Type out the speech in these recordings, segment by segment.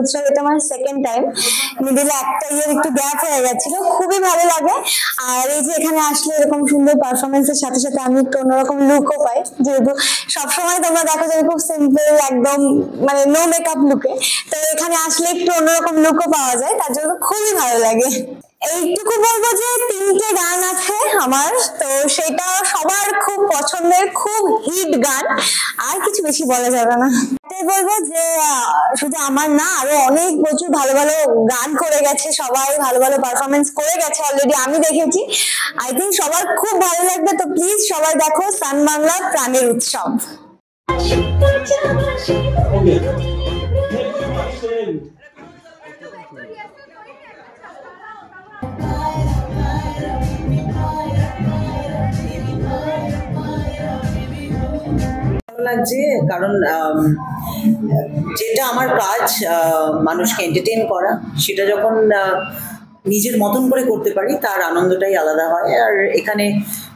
উৎসব, এটা আমার সেকেন্ড টাইম। মিডিলে একটা ইয়ার একটু গ্যাপ হয়ে গেছিল, খুবই ভালো লাগে। আর এই যে এখানে আসলে এরকম সুন্দর পারফরমেন্সের সাথে সাথে আমি একটু অন্যরকম লুকও পাই, যেহেতু সবসময় তোমরা দেখো যে খুব সিম্পল একদম মানে নো মেকআপ লুকে, তো এখানে আসলে একটু অন্যরকম লুকও পাওয়া যায়, তার জন্য খুবই ভালো লাগে। এইটুকু বলবো যে 3টে গান আছে আমার, তো সেটা সবার খুব পছন্দের, খুব হিট গান, আর কিছু বেশি বলা যাবে না। এটাই বলবো যে শুধু আমার না, আরো অনেক প্রচুর ভালো ভালো গান করে গেছে, সবাই ভালো ভালো পারফরমেন্স করে গেছে অলরেডি, আমি দেখেছি। আই থিঙ্ক সবার খুব ভালো লাগবে, তো প্লিজ সবাই দেখো সান বাংলা প্রাণের উৎসব। লাগছে কারণ যেটা আমার কাজ মানুষকে এন্টারটেইন করা, সেটা যখন নিজের মতন করে করতে পারি তার আনন্দটাই আলাদা হয়। আর এখানে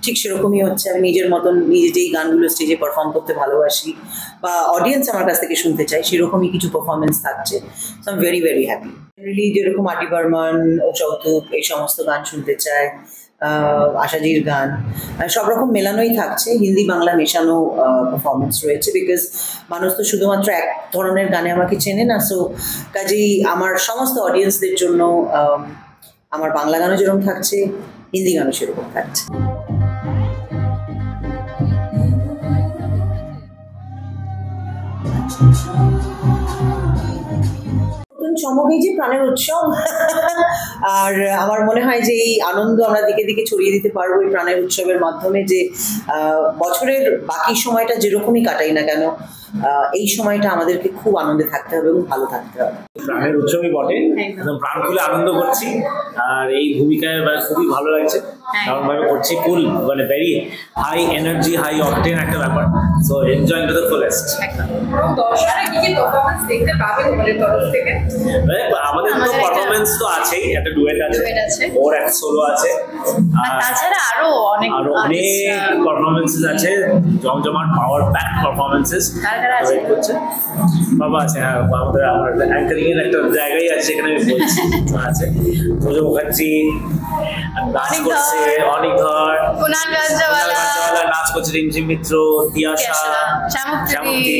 ঠিক সেরকমই হচ্ছে, আমি নিজের মতন নিজে যেই গানগুলো স্টেজে পারফর্ম করতে ভালোবাসি বা অডিয়েন্স আমার কাছ থেকে শুনতে চাই, সেরকমই কিছু পারফরমেন্স থাকছে। So I am very very happy. Really যেরকম আটি বর্মন, ও চৌতুক, এই সমস্ত গান শুনতে চায়, আশাজির গান, সব রকম মেলানোই থাকছে, হিন্দি বাংলা মেশানো পারফরমেন্স রয়েছে। বিকজ মানুষ তো শুধুমাত্র এক ধরনের গানে আমাকে চেনে না, সো কাজেই আমার সমস্ত অডিয়েন্সদের জন্য আমার বাংলা গানও যেরকম থাকছে, হিন্দি গানও সেরকম থাকছে। চমক এই যে প্রাণের উৎসব, আর আমার মনে হয় যে এই আনন্দ আমরা দিকে দিকে ছড়িয়ে দিতে পারবো এই প্রাণের উৎসবের মাধ্যমে, যে বছরের বাকি সময়টা যেরকমই কাটাই না কেন, এই সময়টা আমাদেরকে খুব আনন্দে থাকতে হবে এবং ভালো থাকতে হবে। প্রাণের উৎসবই বটে, একদম প্রাণ খুলে আনন্দ করছি। আর এই ভূমিকায় খুবই ভালো লাগছে, কারণ ভাবে করছি ফুল মানে very high energy, high octane একটা ব্যাপার। So enjoying to the fullest. আমাদের তো পারফরমেন্স তো আছেই, একটা ডুয়েট আছে, ওর একটা সোলো আছে, তাছাড়া আরো অনেক পারফরমেন্সেস আছে, জমজমাট পাওয়ার প্যাক পারফরমেন্সেস করছে। বাবা আছে, হ্যাঁ আমাদের আমার অ্যাঙ্কারিং এর একটা জায়গায় আছে, সেখানে আমি বলছি আছে। পুজো মুখার্জি নাচ করছে, অনেক ধর নাচ করছে, রিমঝিম মিত্র, তিয়াশা, শ্যামন্তী।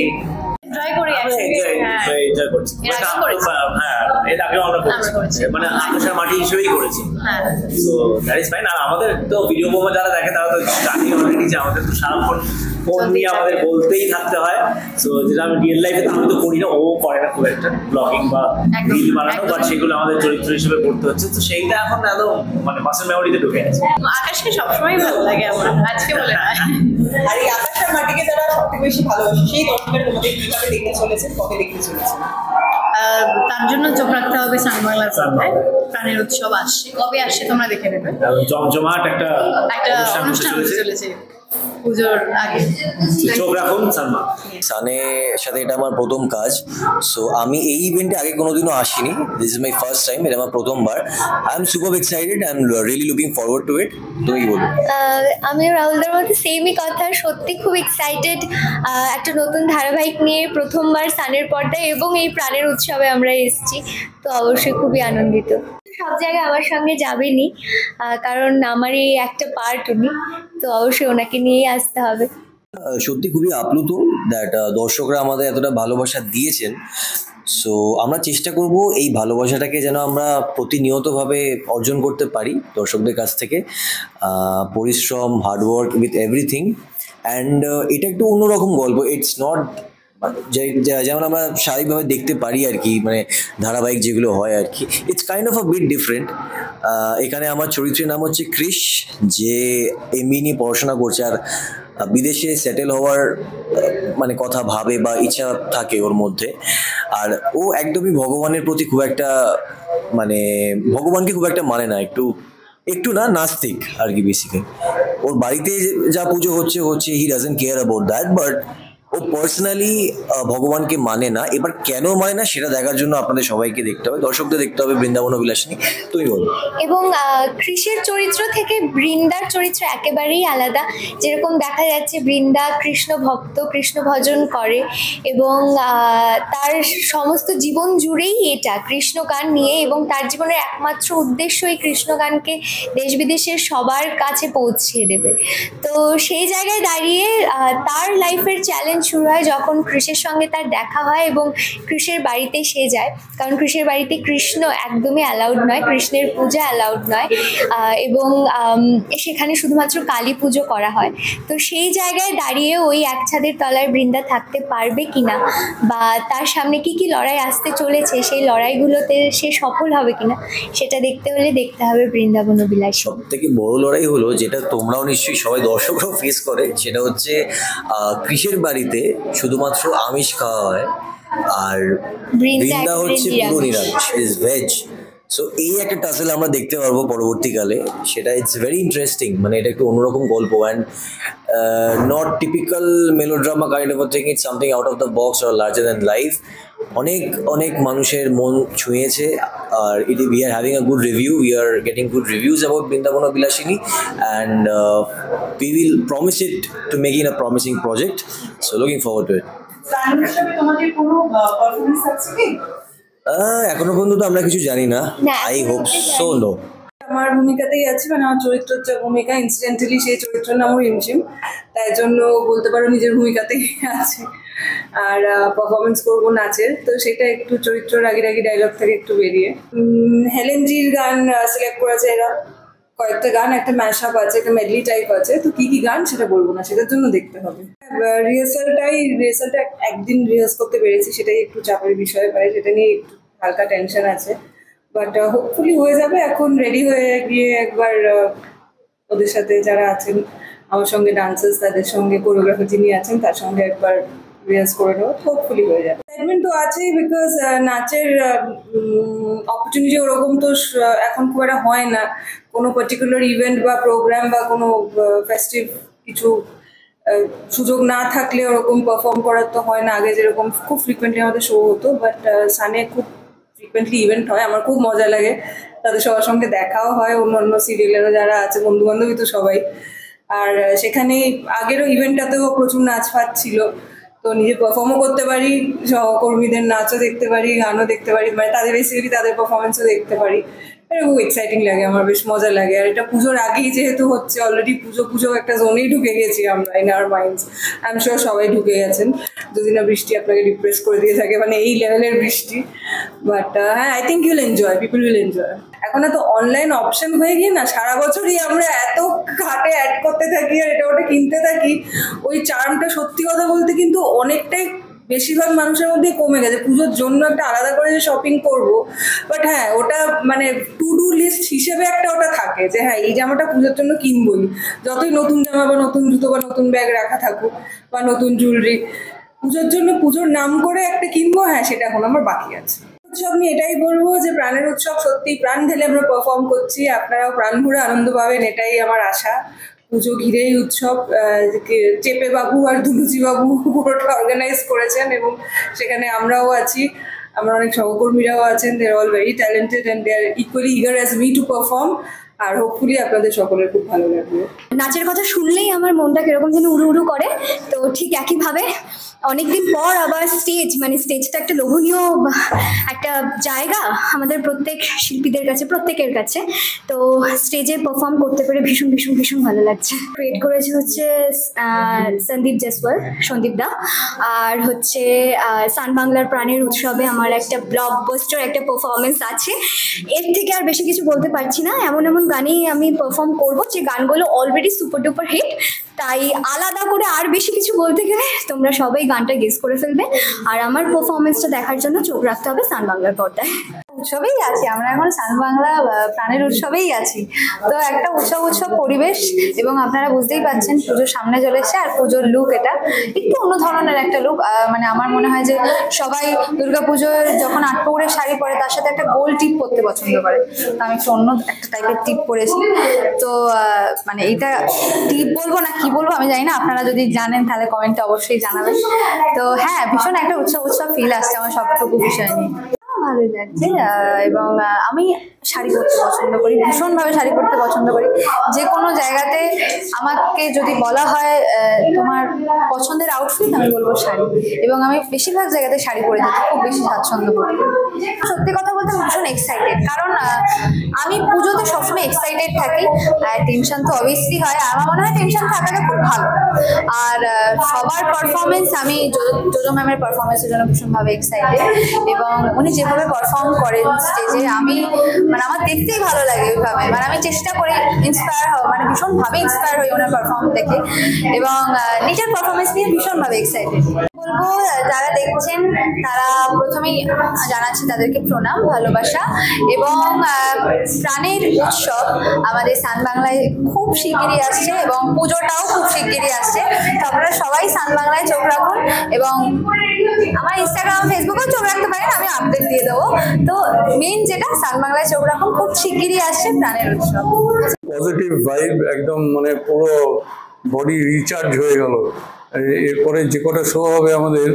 এনজয় করছি, হ্যাঁ এর আগেও আমরা করেছি, মানে আকাশের মাটি হিসেবেই করেছি। So that is fine. আর আমাদের তো ভিডিও মোমো যারা দেখে তারা তো জানি অলরেডি যে আমাদের তো সারাক্ষণ ফোন নিয়ে আমাদের বলতেই থাকতে হয়। সো যেটা আমি রিয়েল লাইফে তো আমি তো করি না, ও করে না খুব একটা ব্লগিং বা রিল বানানো, বাট সেগুলো আমাদের চরিত্র হিসেবে করতে হচ্ছে। তো সেইটা এখন একদম মানে মাসের মেমোরিতে ঢুকে আছে। আকাশকে সবসময় ভালো লাগে আমার, আজকে বলে না। আর এই আকাশের মাটিকে যারা সবথেকে বেশি ভালোবাসে, সেই দর্শকের তোমাদের কিভাবে দেখতে চলেছে, কবে দেখতে চলেছে? তার জন্য চোখ রাখতে হবে সান বাংলার পর্দায়। প্রাণের উৎসব আসছে, কবে আসছে তোমরা দেখে নেবে। জমজমাট একটা অনুষ্ঠান চলেছে পুজোর আগে, চোখ রাখুন সানমা। সানের সাথে এটা আমার প্রথম কাজ। সো আমি এই ইভেন্টে আগে কোনোদিনও আসিনি, this is my first time, এটা আমার প্রথমবার। I am super excited, I am really looking forward to it. তুমি কি বলবো? আমি রাহুলদার মধ্যে সেমই কথা, সত্যি খুব এক্সাইটেড। একটা নতুন ধারাবাহিক নিয়ে প্রথমবার সানের পর্দায় এবং এই প্রাণের উৎসবে আমরা এসেছি, তো অবশ্যই খুবই আনন্দিত। সব জায়গায় আমার সঙ্গে যাবেনি, কারণ আমারই একটা পার্ট উনি, তো অবশ্যই ওনাকে নিয়েই আসতে হবে। সত্যি খুবই আপ্লুত দ্যাট দর্শকরা আমাদের এতটা ভালোবাসা দিয়েছেন। সো আমরা চেষ্টা করব এই ভালোবাসাটাকে যেন আমরা প্রতিনিয়তভাবে অর্জন করতে পারি দর্শকদের কাছ থেকে। পরিশ্রম, হার্ডওয়ার্ক উইথ এভরিথিং। অ্যান্ড এটা একটু অন্যরকম গল্প, ইটস নট যেমন আমরা স্বাভাবিকভাবে দেখতে পারি আর কি, মানে ধারাবাহিক যেগুলো হয় আর কি, it's kind of a bit different. এখানে আমার চরিত্রের নাম হচ্ছে ক্রিশ, যে এমবি নিয়ে পড়াশোনা করছে আর বিদেশে সেটেল হওয়ার মানে কথা ভাবে বা ইচ্ছা থাকে ওর মধ্যে। আর ও একদমই ভগবানের প্রতি খুব একটা মানে ভগবানকে খুব একটা মানে না, একটু না নাস্তিক আর কি বেসিক্যালি। ওর বাড়িতে যা পুজো হচ্ছে he doesn't care about that, but ও ও পার্সোনালি ভগবানকে মানে না, এবার কেন মানে না সেটা দেখার জন্য আপনাদের সবাইকে দেখতে হবে, দর্শকদের দেখতে হবে বৃন্দাবন বিলাসিনী। তুমি বলো। এবং কৃষের চরিত্র থেকে বৃন্দার চরিত্র একেবারেই আলাদা। যেরকম দেখা যাচ্ছে বৃন্দা কৃষ্ণ ভক্ত, কৃষ্ণ ভজন করে এবং তার সমস্ত জীবন জুড়েই এটা কৃষ্ণ গান নিয়ে, এবং তার জীবনের একমাত্র উদ্দেশ্য এই কৃষ্ণ গানকে দেশ বিদেশের সবার কাছে পৌঁছে দেবে। তো সেই জায়গায় দাঁড়িয়ে তার লাইফের চ্যালেঞ্জ শুরু হয় যখন কৃষের সঙ্গে তার দেখা হয় এবং কৃষের বাড়িতে সে যায়, কারণ কৃষের বাড়িতে কৃষ্ণ একদমই অ্যালাউড নয়, কৃষ্ণের পূজা অ্যালাউড নয়, এবং সেখানে শুধুমাত্র কালী পুজো করা হয়। তো সেই জায়গায় দাঁড়িয়ে ওই এক ছাদের তলায় বৃন্দা থাকতে পারবে কিনা, বা তার সামনে কি কি লড়াই আসতে চলেছে, সেই লড়াইগুলোতে সে সফল হবে কিনা, সেটা দেখতে হলে দেখতে হবে বৃন্দাবন বিলাস। সব থেকে বড় লড়াই হলো, যেটা তোমরাও নিশ্চয়ই সবাই দর্শকরাও ফেস করে, সেটা হচ্ছে কৃষের বাড়িতে শুধুমাত্র আমিষ খাওয়া হয় আর বৃন্দা হচ্ছে পুরো নিরামিষ, ইজ ভেজ। সো এই একটা টাসেল আমরা দেখতে পারবো পরবর্তীকালে, সেটা ইটস ভেরি ইন্টারেস্টিং। মানে এটা একটু অন্যরকম গল্প, and not typical melodrama kind of thing, it's something out of the box or larger than life. অনেক অনেক মানুষের মন ছুঁয়েছে, আর we are having a good review, we are getting good reviews about Brindaban Bilasini, and we will promise it to make in a promising project. So looking forward to it. এখনো পর্যন্ত আমরা কিছু জানি না, আই হোপ সো নো। আমার ভূমিকাতেই আছি, মানে আমার চরিত্রের যে ভূমিকা, ইনসিডেন্টালি সেই চরিত্রের নামও রিমঝিম, তাই জন্য বলতে পারো নিজের ভূমিকাতেই আছে। আর পারফরমেন্স করবো নাচের, তো সেটা একটু চরিত্র রাগি রাগি ডায়লগ থেকে একটু বেরিয়ে। হেলেনজির গান সিলেক্ট করেছে এরা, কয়েকটা গান, একটা ম্যাশ আপ আছে, একটা মেডলি টাইপ আছে, তো কি কি গান সেটা বলবো না, সেটার জন্য দেখতে হবে। রিহার্সালটা একদিন রিহার্স করতে পেরেছি, সেটাই একটু চাপের বিষয় পাই, সেটা নিয়ে একটু হালকা টেনশন আছে, বাট হোপফুলি হয়ে যাবে। এখন রেডি হয়ে গিয়ে একবার ওদের সাথে যারা আছেন আমার সঙ্গে ডান্সার্স, তাদের সঙ্গে কোরিওগ্রাফার যিনি আছেন তার সঙ্গে একবার রিহার্স করে নেবো, হোপফুলি হয়ে যাবে। এক্সাইটমেন্ট তো আছেই, বিকজ নাচের অপরচুনিটি ওরকম তো এখন খুব একটা হয় না, কোনো পার্টিকুলার ইভেন্ট বা প্রোগ্রাম বা কোনো ফেস্টিভ কিছু সুযোগ না থাকলে ওরকম পারফর্ম করার তো হয় না। আগে যেরকম খুব ফ্রিকুয়েন্টলি আমাদের শো হতো, বাট সানে খুব ফ্রিকুয়েন্টলি ইভেন্ট হয়, আমার খুব মজা লাগে, তাদের সবার সঙ্গে দেখাও হয়, অন্য অন্য সিরিয়ালেরও যারা আছে বন্ধু বান্ধবী তো সবাই। আর সেখানে আগেরও ইভেন্টটাতেও প্রচুর নাচ ফাচ ছিল, তো নিজে পারফর্মও করতে পারি, সহকর্মীদের নাচও দেখতে পারি, গানও দেখতে পারি, মানে তাদের বেসিক্যালি তাদের পারফরমেন্সও দেখতে পারি। এটা খুব এক্সাইটিং লাগে, আমার বেশ মজা লাগে। আর এটা পুজোর আগেই যেহেতু হচ্ছে, অলরেডি পুজো একটা জোনেই ঢুকে গেছি আমরা, in our minds. I am sure সবাই ঢুকে গেছেন, যদি না বৃষ্টি আপনাকে ডিপ্রেস করে দিয়ে থাকে, মানে এই লেভেলের বৃষ্টি। বাট হ্যাঁ, I think Yule enjoy, people will enjoy. এখন এত অনলাইন অপশন হয়ে গিয়ে না, সারা বছরই আমরা এত ঘাটে অ্যাড করতে থাকি আর এটা ওটা কিনতে থাকি, ওই চার্মটা সত্যি কথা বলতে কিন্তু অনেকটাই বেশিরভাগ মানুষের মধ্যে কমে গেছে। পুজোর জন্য একটা আলাদা করে যে শপিং করবো, বাট হ্যাঁ ওটা মানে টু ডু লিস্ট হিসেবে একটা ওটা থাকে যে হ্যাঁ এই জামাটা পুজোর জন্য কিনবই, যতই নতুন জামা বা নতুন জুতো বা নতুন ব্যাগ রাখা থাকুক বা নতুন জুয়েলারি, পুজোর জন্য পুজোর নাম করে একটা কিনবো, হ্যাঁ সেটা এখন আমার বাকি আছে। উৎসব নিয়ে এটাই বলবো যে প্রাণের উৎসব, সত্যি প্রাণ ঢেলে আমরা পারফর্ম করছি, আপনারাও প্রাণ ভরে আনন্দ পাবেন, এটাই আমার আশা। পুজো ঘিরেই উৎসব, চেপে বাবু আর দুলুচি বাবু পুরোটা অর্গানাইজ করেছেন এবং সেখানে আমরাও আছি, আমার অনেক সহকর্মীরাও আছেন, they are all very talented and they are equally eager as me to perform. আর হোপফুলি আপনাদের সকলের খুব ভালো লাগবে। নাচের কথা শুনলেই আমার মনটা কিরকম যেন উড়ু উড়ু করে। তো ঠিক একইভাবে অনেকদিন পর আবার স্টেজটা একটা লোভনীয় একটা জায়গা আমাদের প্রত্যেক শিল্পীদের কাছে, প্রত্যেকের কাছে। তো স্টেজে পারফর্ম করতে পেরে ভীষণ ভীষণ ভীষণ ভালো লাগছে। ক্রিয়েট করেছে হচ্ছে সন্দীপ জেসওয়াল, সন্দীপ দা, আর হচ্ছে সান বাংলার প্রাণের উৎসবে আমার একটা ব্লকবাস্টার একটা পারফরমেন্স আছে। এর থেকে আর বেশি কিছু বলতে পারছি না, এমন এমন গানেই আমি পারফর্ম করবো যে গানগুলো অলরেডি সুপার ডুপার হিট, তাই আলাদা করে আর বেশি কিছু বলতে গেলে তোমরা সবাই গানটা গেস করে ফেলবে। আর আমার পারফরমেন্সটা দেখার জন্য চোখ রাখতে হবে সান বাংলার পর্দায়। উৎসবেই আছি, আমরা এখন সান বাংলা প্রাণের উৎসবেই আছি। তো একটা উৎসব পরিবেশ, এবং আপনারা বুঝতেই পাচ্ছেন পুজোর সামনে চলে এসছে, আর পুজোর লুক এটা একটু অন্য ধরনের একটা লুক। মানে আমার মনে হয় যে সবাই দুর্গাপুজোর যখন আটপৌরে শাড়ি পরে তার সাথে একটা গোল টিপ পরতে পছন্দ করে, তো আমি একটু অন্য একটা টাইপের টিপ পরেছি। তো মানে এটা টিপ বলবো না কি বলবো আমি জানি না, আপনারা যদি জানেন তাহলে কমেন্টে অবশ্যই জানাবেন। তো হ্যাঁ, ভীষণ একটা উৎসব ফিল আসছে আমার সবটুকু বিষয় নিয়ে, ভালোই লাগছে। এবং আমি শাড়ি পরতে পছন্দ করি, ভীষণভাবে শাড়ি পরতে পছন্দ করি। যে কোনো জায়গাতে আমাকে যদি বলা হয় তোমার পছন্দের আউটফিট, আমি বলবো শাড়ি, এবং আমি বেশিরভাগ জায়গাতে শাড়ি পরে যেতে খুব বেশি স্বাচ্ছন্দ্য বোধ করি। সত্যি কথা বলতে ভীষণ এক্সাইটেড, কারণ আমি পুজোতে সবসময় এক্সাইটেড থাকি। টেনশন তো অবভিয়াসলি হয়, আমার মনে হয় টেনশন থাকাটা খুব ভালো। আর সবার পারফরমেন্স, আমি জোজো ম্যামের পারফরমেন্সের জন্য ভীষণভাবে এক্সাইটেড, এবং উনি যেভাবে পারফর্ম করেন স্টেজে, আমি মানে আমার দেখতেই ভালো লাগে ওইভাবে। মানে আমি চেষ্টা করি ইন্সপায়ার হওয়া, মানে ভীষণভাবে ইন্সপায়ার হই ওনার পারফর্ম দেখে, এবং নিজের পারফরমেন্স নিয়ে ভীষণভাবে এক্সাইটেড। বলবো যারা দেখছেন তারা প্রথমেই জানাচ্ছি তাদেরকে প্রণাম, ভালোবাসা, এবং প্রাণের উৎসব আমাদের সান বাংলায় খুব শিগগিরই আসছে, এবং পুজোটাও খুব শিগগিরই আসছে। তো আপনারা সবাই সান বাংলায় চোখ রাখুন, এবং আমার ইনস্টাগ্রাম ফেসবুকেও চোখ রাখতে পারেন, আমি আপডেট দিয়ে দেবো। তো মেইন যেটা, সান বাংলায় চোখ রাখুন, খুব শিগগিরই আসছে প্রাণের উৎসব। পজিটিভ ভাইব একদম, মানে পুরো বডি রিচার্জ হয়ে গেল। এরপরে যে কটা শো হবে আমাদের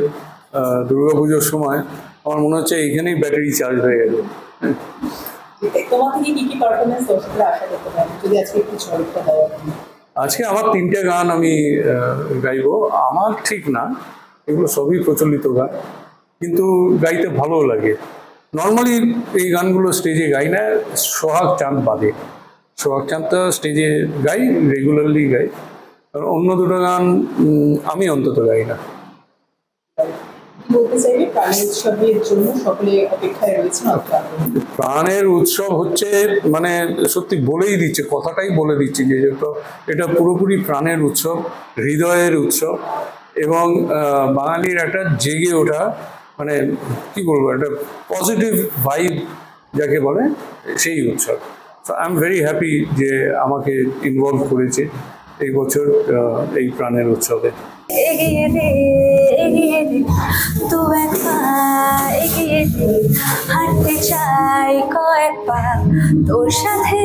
দুর্গাপুজোর সময়, আমার মনে হচ্ছে এইখানেই ব্যাটারি চার্জ হয়ে গেল। তোমার থেকে কি পারফরমেন্স দর্শকরা আশা করতে পারে যদি আজকে একটু ঝলকটা দেওয়া? আজকে আমার 3টে গান আমি গাইবো। আমার ঠিক না, এগুলো সবই প্রচলিত গান, কিন্তু গাইতে ভালো লাগে। নর্মালি এই গানগুলো স্টেজে গাই না, সোহাগ চাঁদ বাদে। সোহাগ চাঁদটা স্টেজে গাই, রেগুলারলি গাই, আর অন্য দুটো গান আমি অন্তত গাই না। বলতে চাইবে প্রাণের উৎসবের জন্য সকলে অপেক্ষায় রয়েছে? প্রাণের উৎসব হচ্ছে মানে সত্যি বলেই দিচ্ছে, কথাটাই বলে দিচ্ছে যে এটা পুরোপুরি প্রাণের উৎসব, হৃদয়ের উৎসব, এবং বাঙালির একটা জেগে ওঠা, মানে কি বলবো, একটা পজিটিভ ভাইব যাকে বলে, সেই উৎসব। So I am very happy যে আমাকে ইনভলভ করেছে এই বছর এই প্রাণের উৎসবে। এগিয়ে দে তু এক পা, এগিয়ে দে, হাঁটতে চাই কয়েক পা তোর সাথে।